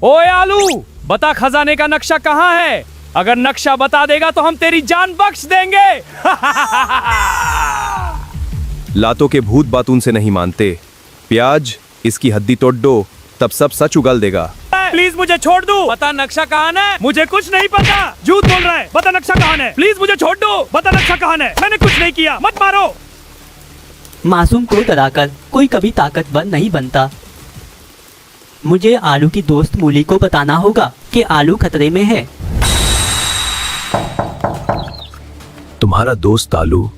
ओए आलू, बता खजाने का नक्शा कहाँ है? अगर नक्शा बता देगा तो हम तेरी जान बख्श देंगे। लातों के भूत बात उनसे नहीं मानते। प्याज, इसकी हड्डी तोड़ दो, तब सब सच उगल देगा। प्लीज मुझे छोड़ दो। बता नक्शा कहाँ है? मुझे कुछ नहीं पता। झूठ बोल रहा है। बता नक्शा कहाँ है? प्लीज मुझे छोड़ दो। बता नक्शा कहाँ है? मैंने कुछ नहीं किया, मत मारो। मासूम को डराकर कोई कभी ताकतवर नहीं बनता। मुझे आलू की दोस्त मूली को बताना होगा कि आलू खतरे में है। तुम्हारा दोस्त आलू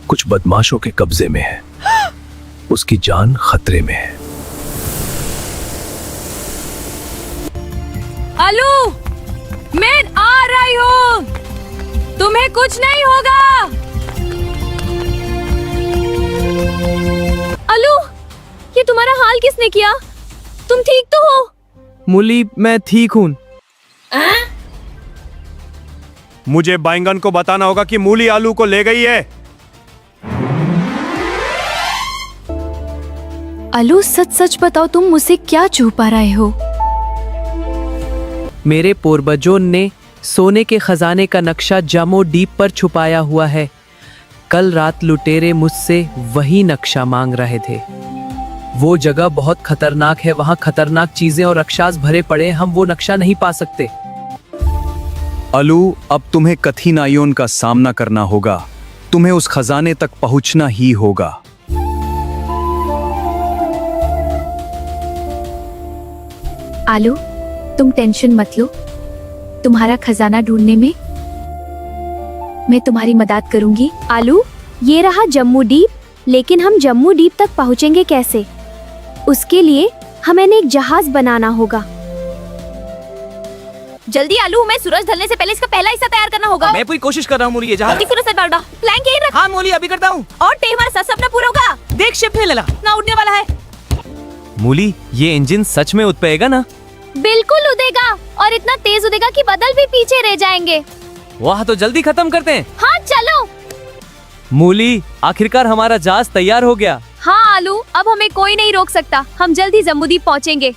कुछ बदमाशों के कब्जे में है। उसकी जान खतरे में है। आलू, मैं आ रही हूँ, तुम्हें कुछ नहीं होगा। आलू, ये तुम्हारा हाल किसने किया? तुम ठीक तो हो? मूली, मैं ठीक हूँ। मुझे बैंगन को बताना होगा कि मूली आलू को ले गई है। आलू, सच सच बताओ, तुम मुझसे क्या छुपा रहे हो? मेरे पूर्वजों ने सोने के खजाने का नक्शा जमो डीप पर छुपाया हुआ है। कल रात लुटेरे मुझसे वही नक्शा मांग रहे थे। वो जगह बहुत खतरनाक है, वहाँ खतरनाक चीजें और राक्षस भरे पड़े, हम वो नक्शा नहीं पा सकते। आलू, अब तुम्हें कठिनाइयों का सामना करना होगा। तुम्हें उस खजाने तक पहुंचना ही होगा। आलू, तुम टेंशन मत लो। तुम्हारा खजाना ढूंढने में मैं तुम्हारी मदद करूंगी। आलू, ये रहा जम्मू डीप, लेकिन हम जम्मू डीप तक पहुंचेंगे कैसे? उसके लिए हमें एक जहाज बनाना होगा। जल्दी आलू, हमें सूरज ढलने से पहले इसका पहला हिस्सा तैयार करना होगा। मैं पूरी कोशिश कर रहा हूँ मूली, ये जहाज। प्लान यही रख। हाँ मूली, अभी करता हूँ। और हमारा सब सपना पूरा होगा। देख, शिप हिलने लगा। ना उड़ने वाला है। मूली, ये इंजन सच में उड़ पाएगा ना? बिल्कुल उड़ेगा, और इतना तेज उड़ेगा कि बादल भी पीछे रह जाएंगे। वाह, तो जल्दी खत्म करते हैं। हाँ चलो। मूली, आखिरकार हमारा जहाज तैयार हो गया। हाँ आलू, अब हमें कोई नहीं रोक सकता। हम जल्दी जम्मूदीप पहुँचेंगे।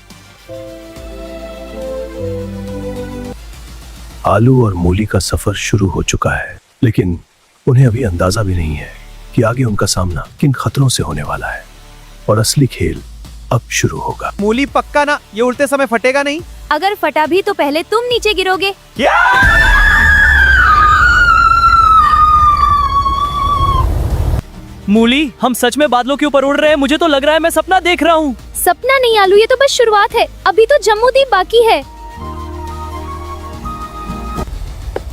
आलू और मूली का सफर शुरू हो चुका है, लेकिन उन्हें अभी अंदाजा भी नहीं है कि आगे उनका सामना किन खतरों से होने वाला है, और असली खेल अब शुरू होगा। मूली, पक्का ना ये उड़ते समय फटेगा नहीं? अगर फटा भी तो पहले तुम नीचे गिरोगे। मूली, हम सच में बादलों के ऊपर उड़ रहे हैं। मुझे तो लग रहा है मैं सपना देख रहा हूँ। सपना नहीं आलू, ये तो बस शुरुआत है। अभी तो जम्मूदीप बाकी है।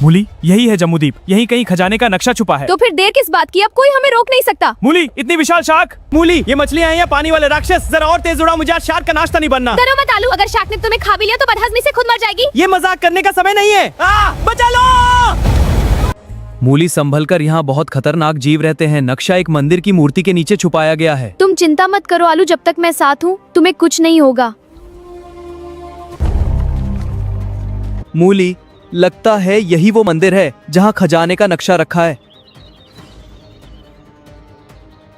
मूली, यही है जम्मूदीप। यही कहीं खजाने का नक्शा छुपा है। तो फिर देर किस बात की? अब कोई हमें रोक नहीं सकता। मूली, इतनी विशाल शार्क। मूली, ये मछलियाँ हैं या पानी वाले राक्षस? जरा और तेज उड़ा, मुझे आज शार्क का नाश्ता नहीं बनना। डरो मत आलू, अगर शार्क ने तुम्हें खा भी लिया तो बदहजमी से खुद मर जाएगी। ये मजाक करने का समय नहीं है। बचा लो। मूली, संभल कर, यहाँ बहुत खतरनाक जीव रहते हैं। नक्शा एक मंदिर की मूर्ति के नीचे छुपाया गया है। तुम चिंता मत करो आलू, जब तक मैं साथ हूँ तुम्हें कुछ नहीं होगा। मूली, लगता है यही वो मंदिर है जहाँ खजाने का नक्शा रखा है।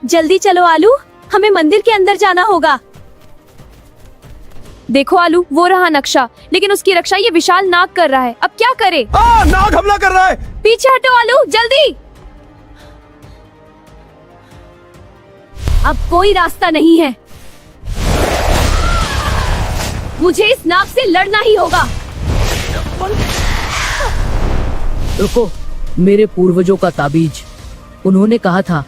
जल्दी चलो आलू, हमें मंदिर के अंदर जाना होगा। देखो आलू, वो रहा नक्शा, लेकिन उसकी रक्षा ये विशाल नाग कर रहा है। अब क्या करे? नाग हमला कर रहा है। पीछे हटो आलू, जल्दी। अब कोई रास्ता नहीं है, मुझे इस नाग से लड़ना ही होगा। रुको, मेरे पूर्वजों का ताबीज। उन्होंने कहा था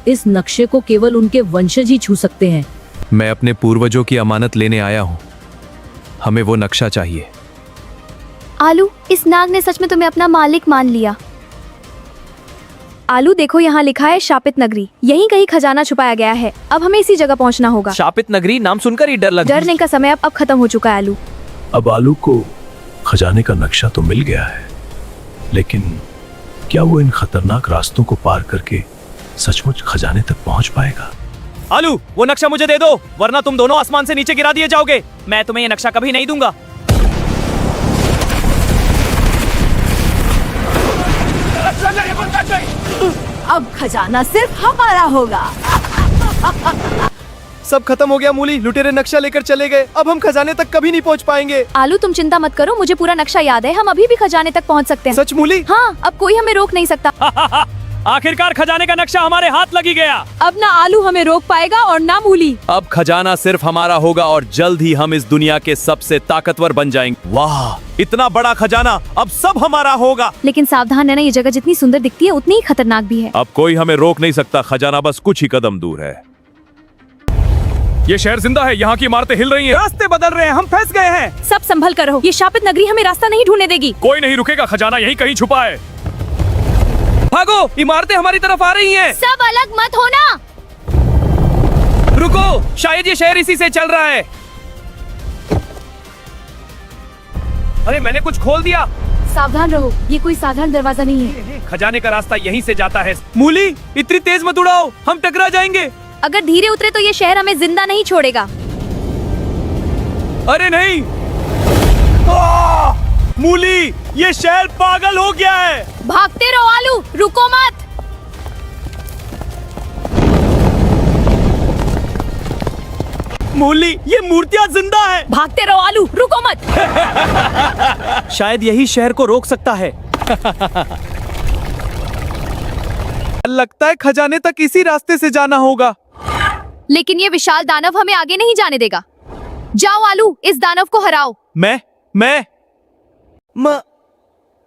इस नक्शे को केवल उनके वंशज ही छू सकते हैं। मैं अपने पूर्वजों की अमानत लेने आया हूँ। हमें वो नक्शा चाहिए। आलू, इस नाग ने सच में तुम्हें अपना मालिक मान लिया। आलू देखो, यहाँ लिखा है शापित नगरी। यहीं कहीं खजाना छुपाया गया है। अब हमें इसी जगह पहुँचना होगा। शापित नगरी, नाम सुनकर ही डर लग। डरने का समय अब खत्म हो चुका है आलू। अब आलू को खजाने का नक्शा तो मिल गया है, लेकिन क्या वो इन खतरनाक रास्तों को पार करके सचमुच खजाने तक पहुंच पाएगा? आलू, वो नक्शा मुझे दे दो, वरना तुम दोनों आसमान से नीचे गिरा दिए जाओगे। मैं तुम्हें ये नक्शा कभी नहीं दूंगा। अब खजाना सिर्फ हमारा होगा। सब खत्म हो गया मूली, लुटेरे नक्शा लेकर चले गए। अब हम खजाने तक कभी नहीं पहुंच पाएंगे। आलू तुम चिंता मत करो, मुझे पूरा नक्शा याद है, हम अभी भी खजाने तक पहुंच सकते हैं। सच मूली? हाँ, अब कोई हमें रोक नहीं सकता। आखिरकार खजाने का नक्शा हमारे हाथ लगी गया। अब ना आलू हमें रोक पाएगा और ना मूली। अब खजाना सिर्फ हमारा होगा और जल्द ही हम इस दुनिया के सबसे ताकतवर बन जाएंगे। वाह, इतना बड़ा खजाना, अब सब हमारा होगा। लेकिन सावधान रहना, ये जगह जितनी सुंदर दिखती है उतनी ही खतरनाक भी है। अब कोई हमें रोक नहीं सकता, खजाना बस कुछ ही कदम दूर है। ये शहर जिंदा है, यहाँ की इमारतें हिल रही हैं, रास्ते बदल रहे हैं, हम फंस गए हैं। सब संभल कर रहो, ये शापित नगरी हमें रास्ता नहीं ढूंढने देगी। कोई नहीं रुकेगा, खजाना यहीं कहीं छुपा है। भागो, इमारतें हमारी तरफ आ रही हैं। सब अलग मत होना। रुको, शायद ये शहर इसी से चल रहा है। अरे मैंने कुछ खोल दिया। सावधान रहो, ये कोई साधारण दरवाजा नहीं है। खजाने का रास्ता यहीं से जाता है। मूली, इतनी तेज मत उड़ाओ, हम टकरा जाएंगे। अगर धीरे उतरे तो ये शहर हमें जिंदा नहीं छोड़ेगा। अरे नहीं, मूली, ये शहर पागल हो गया है। भागते रहो आलू, रुको मत। मूली, ये मूर्तियां जिंदा है। भागते रहो आलू, रुको मत। शायद यही शहर को रोक सकता है। लगता है खजाने तक इसी रास्ते से जाना होगा। लेकिन ये विशाल दानव हमें आगे नहीं जाने देगा। जाओ आलू, इस दानव को हराओ।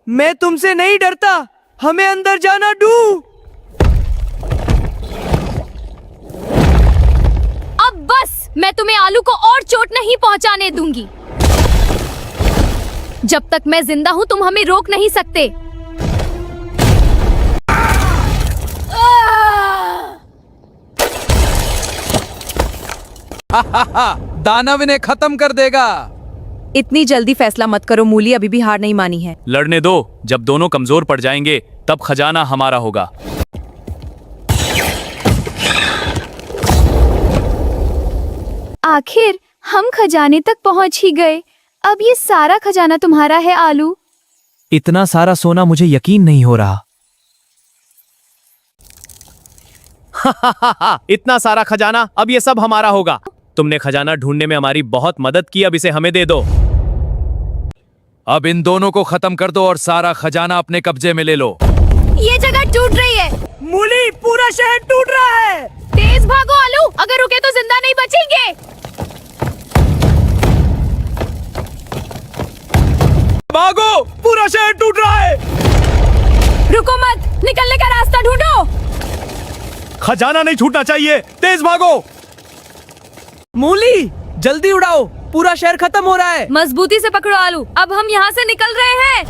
मैं तुमसे नहीं डरता, हमें अंदर जाना दो। अब बस, मैं तुम्हें आलू को और चोट नहीं पहुंचाने दूंगी। जब तक मैं जिंदा हूं तुम हमें रोक नहीं सकते। दानव इन्हें खत्म कर देगा। इतनी जल्दी फैसला मत करो मूली, अभी भी हार नहीं मानी है। लड़ने दो, जब दोनों कमजोर पड़ जाएंगे तब खजाना हमारा होगा। आखिर हम खजाने तक पहुंच ही गए। अब ये सारा खजाना तुम्हारा है आलू। इतना सारा सोना, मुझे यकीन नहीं हो रहा। इतना सारा खजाना, अब ये सब हमारा होगा। तुमने खजाना ढूंढने में हमारी बहुत मदद की, अब इसे हमें दे दो। अब इन दोनों को खत्म कर दो और सारा खजाना अपने कब्जे में ले लो। ये जगह टूट रही है। मूली, पूरा शहर टूट रहा है। तेज भागो आलू, अगर रुके तो जिंदा नहीं बचेंगे। भागो, पूरा शहर टूट रहा है। रुको मत, निकलने का रास्ता ढूंढो। खजाना नहीं छूटना चाहिए, तेज भागो। मूली, जल्दी उड़ाओ, पूरा शहर खत्म हो रहा है। मजबूती से पकड़ो आलू, अब हम यहाँ से निकल रहे हैं।